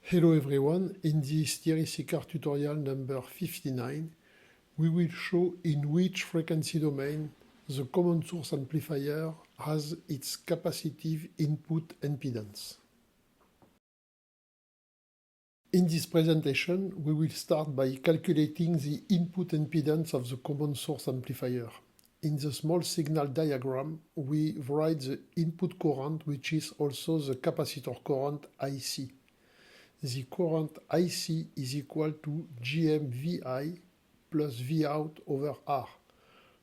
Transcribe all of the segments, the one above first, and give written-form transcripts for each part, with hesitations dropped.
Hello everyone, in this TRC car tutorial number 59, we will show in which frequency domain the common source amplifier has its capacitive input impedance. In this presentation, we will start by calculating the input impedance of the common source amplifier. In the small signal diagram, we write the input current, which is also the capacitor current IC. The current IC is equal to GMVI plus Vout over R.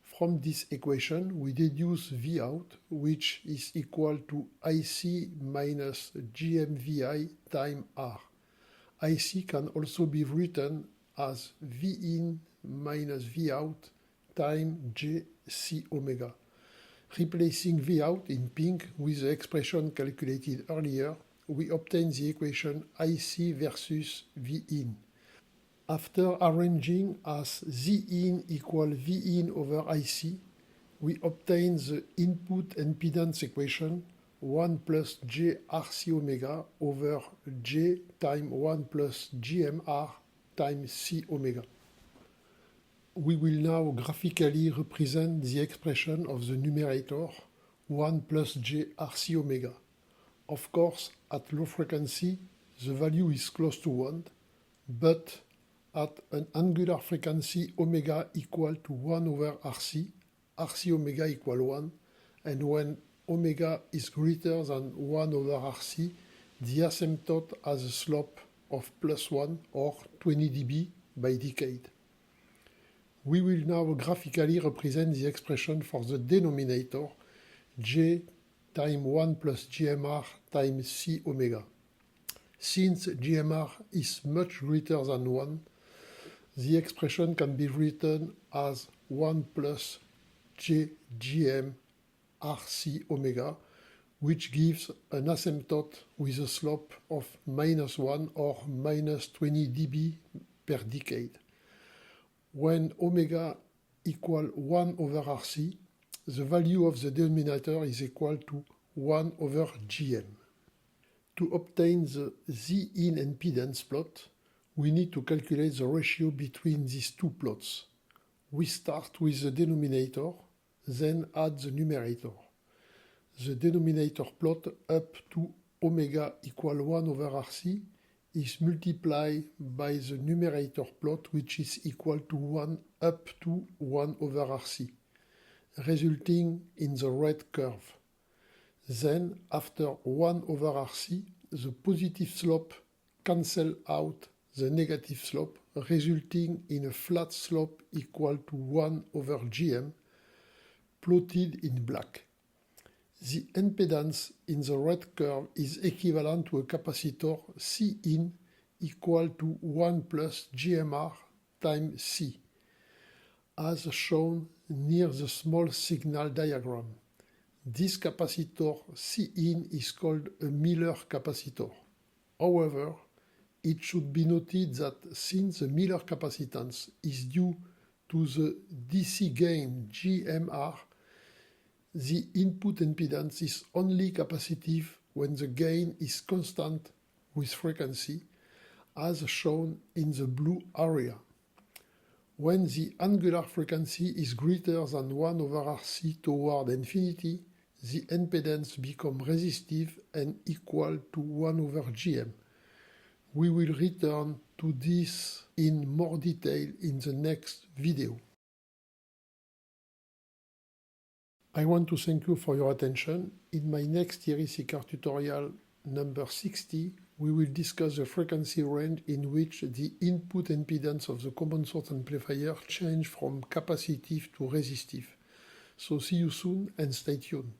From this equation, we deduce Vout, which is equal to IC minus GMVI times R. IC can also be written as Vin minus Vout times JC omega. Replacing Vout in pink with the expression calculated earlier, we obtain the equation IC versus Vin. After arranging as Zin equal Vin over IC, we obtain the input impedance equation 1 plus J RC omega over J times 1 plus GMR times C omega. We will now graphically represent the expression of the numerator 1 plus J RC omega. Of course, at low frequency, the value is close to 1, but at an angular frequency omega equal to 1 over RC, RC omega equal 1, and when omega is greater than 1 over RC, the asymptote has a slope of plus 1 or 20 dB by decade. We will now graphically represent the expression for the denominator, J times 1 plus GMR times C omega. Since GMR is much greater than 1, the expression can be written as 1 plus JGM RC omega, which gives an asymptote with a slope of minus 1 or minus 20 dB per decade. When omega equal 1 over RC, the value of the denominator is equal to 1 over GM. To obtain the Zin impedance plot, we need to calculate the ratio between these two plots. We start with the denominator, then add the numerator. The denominator plot up to omega equal 1 over RC is multiplied by the numerator plot, which is equal to 1 up to 1 over RC, resulting in the red curve. Then, after 1 over RC, the positive slope cancels out the negative slope, resulting in a flat slope equal to 1 over GM, plotted in black. The impedance in the red curve is equivalent to a capacitor Cin equal to 1 plus GMR times C, as shown near the small signal diagram. This capacitor Cin is called a Miller capacitor. However, it should be noted that since the Miller capacitance is due to the DC gain GMR, the input impedance is only capacitive when the gain is constant with frequency, as shown in the blue area. When the angular frequency is greater than 1 over RC toward infinity, the impedance becomes resistive and equal to 1 over GM. We will return to this in more detail in the next video. I want to thank you for your attention. In my next TRC car tutorial number 60, we will discuss the frequency range in which the input impedance of the common source amplifier changes from capacitive to resistive. So see you soon and stay tuned.